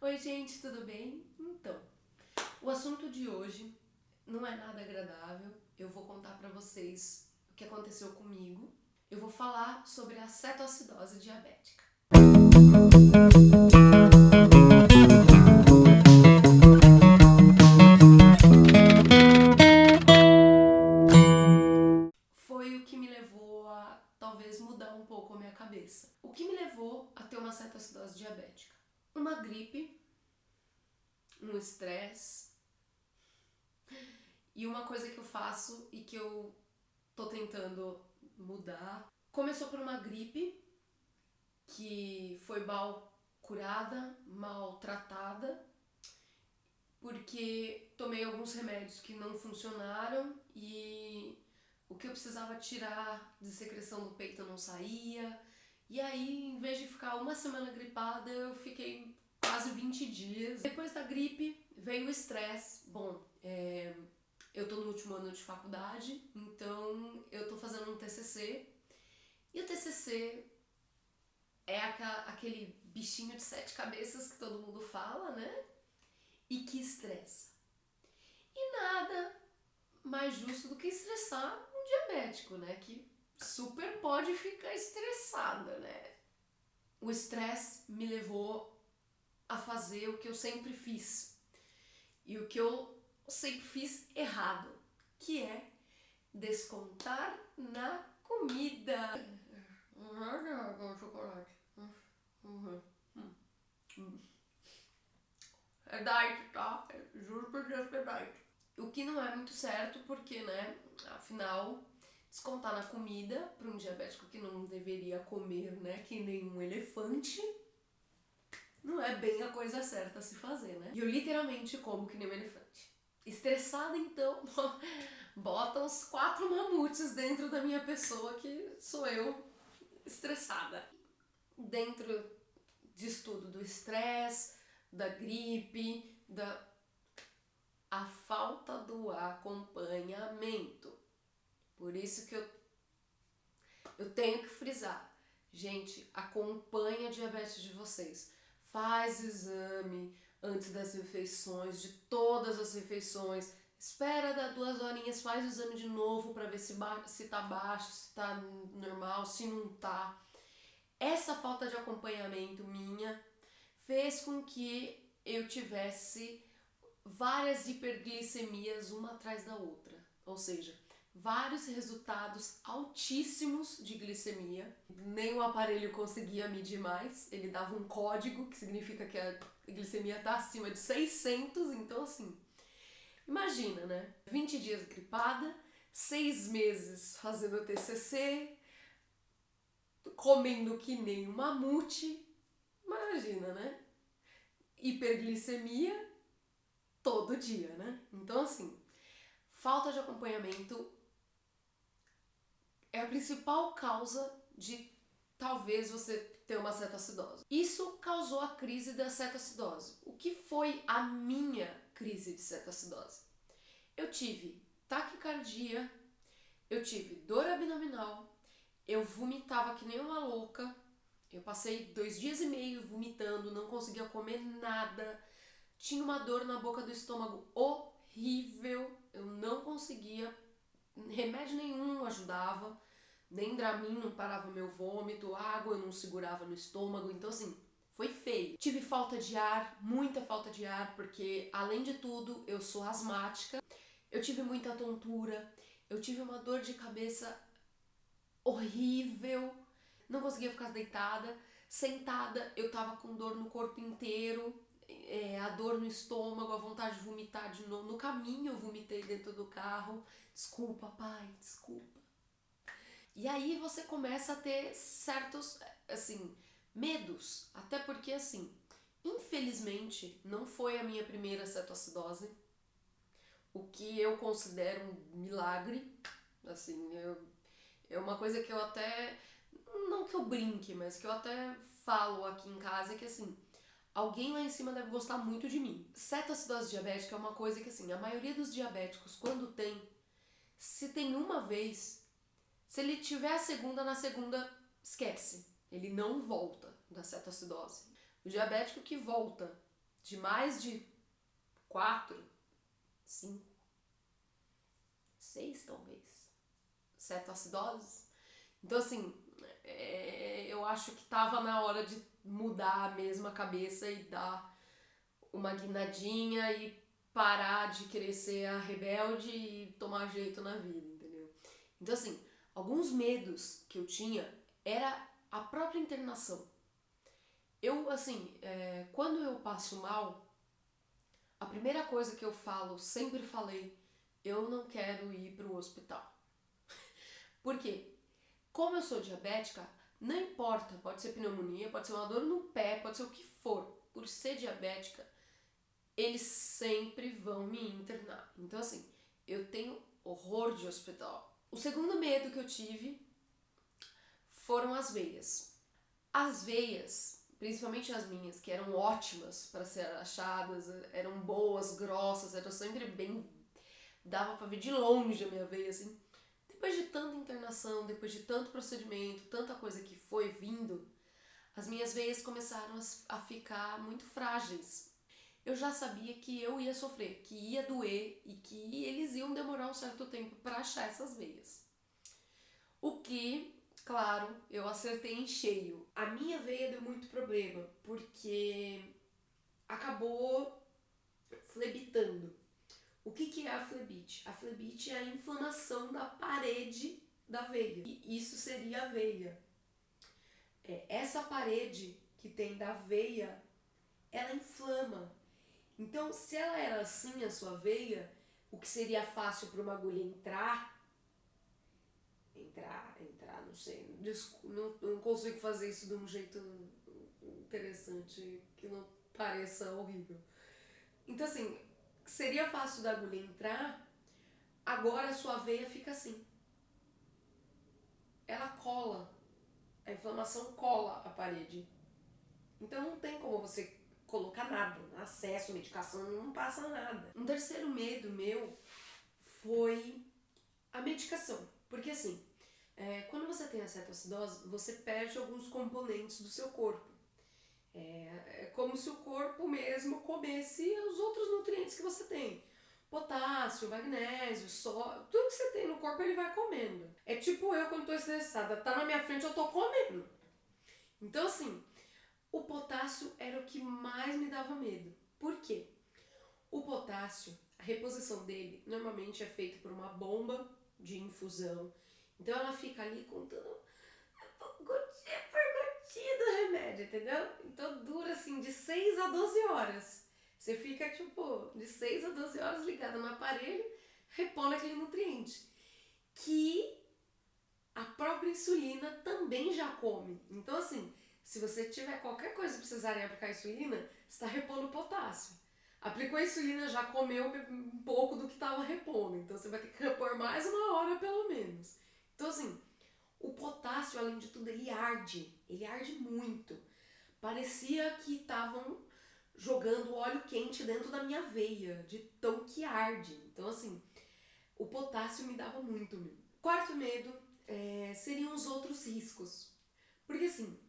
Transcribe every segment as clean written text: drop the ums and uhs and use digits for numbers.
Oi gente, tudo bem? Então, o assunto de hoje não é nada agradável. Eu vou contar pra vocês o que aconteceu comigo. Eu vou falar sobre a cetoacidose diabética. Foi o que me levou a talvez mudar um pouco a minha cabeça. O que me levou a ter uma cetoacidose diabética? Uma gripe, um estresse e uma coisa que eu faço e que eu tô tentando mudar. Começou por uma gripe que foi mal curada, mal tratada, porque tomei alguns remédios que não funcionaram e o que eu precisava tirar de secreção do peito não saía. E aí, em vez de ficar uma semana gripada, eu fiquei quase 20 dias. Depois da gripe, veio o estresse. Bom, eu tô no último ano de faculdade, então eu tô fazendo um TCC. E o TCC é aquele bichinho de 7 cabeças que todo mundo fala, né? E que estressa. E nada mais justo do que estressar um diabético, né? Que super pode ficar estressada, né? O estresse me levou a fazer o que eu sempre fiz. E o que eu sempre fiz errado, que é descontar na comida. Chocolate. É diet, tá? Juro por Deus que é diet. O que não é muito certo porque, né, afinal, descontar na comida para um diabético que não deveria comer, né, que nem um elefante, não é bem a coisa certa a se fazer, né? E eu literalmente como que nem um elefante. Estressada, então, bota uns 4 mamutes dentro da minha pessoa que sou eu estressada. Dentro disso tudo, do estresse, da gripe, a falta do acompanhamento. Por isso que eu tenho que frisar. Gente, acompanha a diabetes de vocês. Faz exame antes das refeições, de todas as refeições. Espera dar 2 horinhas, faz o exame de novo para ver se tá baixo, se tá normal, se não tá. Essa falta de acompanhamento minha fez com que eu tivesse várias hiperglicemias uma atrás da outra, ou seja, vários resultados altíssimos de glicemia. Nem o aparelho conseguia medir mais, ele dava um código que significa que a glicemia está acima de 600, então assim, imagina, né? 20 dias gripada, 6 meses fazendo TCC, comendo que nem um mamute, imagina, né? Hiperglicemia todo dia, né? Então, assim, falta de acompanhamento é a principal causa de talvez você ter uma cetoacidose. Isso causou a crise da cetoacidose. O que foi a minha crise de cetoacidose? Eu tive taquicardia, eu tive dor abdominal, eu vomitava que nem uma louca, eu passei 2 dias e meio vomitando, não conseguia comer nada, tinha uma dor na boca do estômago horrível, eu não conseguia, remédio nenhum ajudava, nem Dramin não parava meu vômito, água eu não segurava no estômago, então assim, foi feio. Tive falta de ar, muita falta de ar, porque além de tudo eu sou asmática, eu tive muita tontura, eu tive uma dor de cabeça horrível, não conseguia ficar deitada, sentada eu tava com dor no corpo inteiro, a dor no estômago, a vontade de vomitar de novo. No caminho eu vomitei dentro do carro. Desculpa, pai, desculpa. E aí você começa a ter certos, assim, medos. Até porque, assim, infelizmente, não foi a minha primeira cetoacidose. O que eu considero um milagre. Assim, é uma coisa que eu até... Não que eu brinque, mas que eu até falo aqui em casa, que assim... Alguém lá em cima deve gostar muito de mim. Cetoacidose diabética é uma coisa que, assim, a maioria dos diabéticos, quando tem, se tem uma vez, se ele tiver a segunda, na segunda, esquece. Ele não volta da cetoacidose. O diabético que volta de mais de 4, 5, 6 talvez, cetoacidoses. Então assim, eu acho que tava na hora de mudar mesmo a cabeça e dar uma guinadinha e parar de querer ser a rebelde e tomar jeito na vida, entendeu? Então assim, alguns medos que eu tinha era a própria internação. Eu, assim, quando eu passo mal, a primeira coisa que eu falo, sempre falei, eu não quero ir pro hospital. Por quê? Como eu sou diabética, não importa, pode ser pneumonia, pode ser uma dor no pé, pode ser o que for. Por ser diabética, eles sempre vão me internar. Então assim, eu tenho horror de hospital. O segundo medo que eu tive foram as veias. As veias, principalmente as minhas, que eram ótimas para ser achadas, eram boas, grossas, eram sempre bem... dava pra ver de longe a minha veia, assim. Depois de tanta internação, depois de tanto procedimento, tanta coisa que foi vindo, as minhas veias começaram a ficar muito frágeis. Eu já sabia que eu ia sofrer, que ia doer e que eles iam demorar um certo tempo para achar essas veias. O que, claro, eu acertei em cheio. A minha veia deu muito problema, porque acabou flebitando. O que é a flebite? A flebite é a inflamação da parede da veia. E isso seria a veia. Essa parede que tem da veia, ela inflama. Então, se ela era assim, a sua veia, o que seria fácil para uma agulha entrar, não sei, não consigo fazer isso de um jeito interessante, que não pareça horrível. Então, assim, seria fácil da agulha entrar, agora a sua veia fica assim. Ela cola, a inflamação cola a parede. Então não tem como você colocar nada, acesso, medicação, não passa nada. Um terceiro medo meu foi a medicação. Porque assim, quando você tem a cetoacidose, você perde alguns componentes do seu corpo. É como se o corpo mesmo comesse os outros nutrientes que você tem. Potássio, magnésio, sódio, tudo que você tem no corpo ele vai comendo. É tipo eu quando tô estressada, tá na minha frente eu tô comendo. Então assim, o potássio era o que mais me dava medo. Por quê? O potássio, a reposição dele normalmente é feita por uma bomba de infusão. Então ela fica ali contando gotinha por gotinha do remédio, entendeu? Então dura assim de 6 a 12 horas. Você fica tipo de 6 a 12 horas ligada no aparelho, repondo aquele nutriente. Que a própria insulina também já come. Então assim, se você tiver qualquer coisa precisarem aplicar insulina, você está repondo potássio. Aplicou a insulina, já comeu um pouco do que estava repondo. Então você vai ter que repor mais uma hora pelo menos. Então assim, o potássio, além de tudo, ele arde muito. Parecia que estavam jogando óleo quente dentro da minha veia, de tão que arde. Então assim, o potássio me dava muito medo. Quarto medo seriam os outros riscos. Porque assim,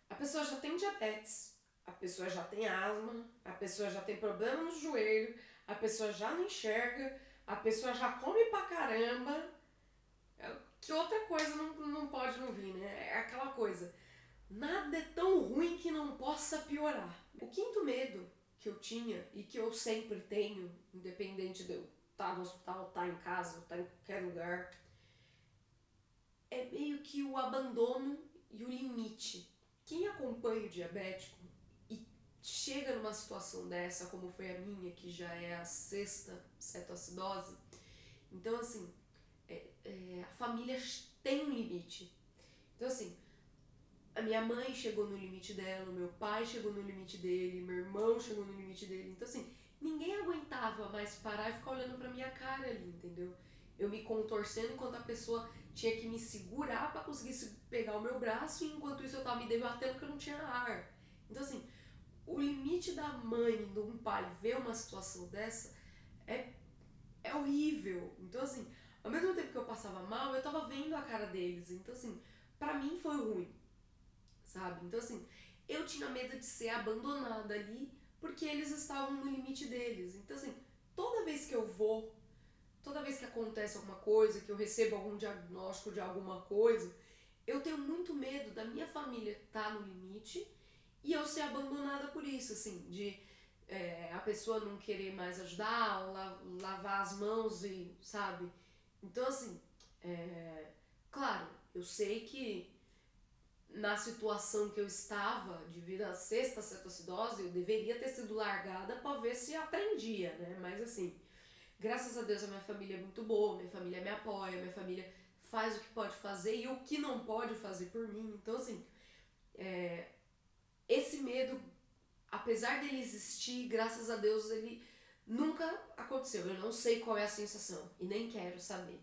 a pessoa já tem diabetes, a pessoa já tem asma, a pessoa já tem problema no joelho, a pessoa já não enxerga, a pessoa já come pra caramba. Que outra coisa não pode não vir, né? É aquela coisa, nada é tão ruim que não possa piorar. O quinto medo que eu tinha e que eu sempre tenho, independente de eu estar no hospital, estar em casa, estar em qualquer lugar, é meio que o abandono e o limite. Quem acompanha o diabético e chega numa situação dessa, como foi a minha, que já é a 6ª cetoacidose, então assim, a família tem um limite. Então assim, a minha mãe chegou no limite dela, o meu pai chegou no limite dele, meu irmão chegou no limite dele. Então assim, ninguém aguentava mais parar e ficar olhando pra minha cara ali, entendeu? Eu me contorcendo enquanto a pessoa tinha que me segurar pra conseguir pegar o meu braço, e enquanto isso eu tava me debatendo porque eu não tinha ar. Então assim, o limite da mãe, de um pai ver uma situação dessa é horrível. Então assim, ao mesmo tempo que eu passava mal, eu tava vendo a cara deles. Então assim, pra mim foi ruim, sabe? Então assim, eu tinha medo de ser abandonada ali porque eles estavam no limite deles. Então, assim, toda vez que acontece alguma coisa, que eu recebo algum diagnóstico de alguma coisa, eu tenho muito medo da minha família estar no limite e eu ser abandonada por isso, assim, de a pessoa não querer mais ajudar, ou lavar as mãos e, sabe? Então, assim, claro, eu sei que na situação que eu estava, devido à sexta cetoacidose, eu deveria ter sido largada para ver se aprendia, né? Mas, assim, graças a Deus a minha família é muito boa, minha família me apoia, minha família faz o que pode fazer e o que não pode fazer por mim. Então, assim, esse medo, apesar dele existir, graças a Deus ele nunca aconteceu. Eu não sei qual é a sensação e nem quero saber.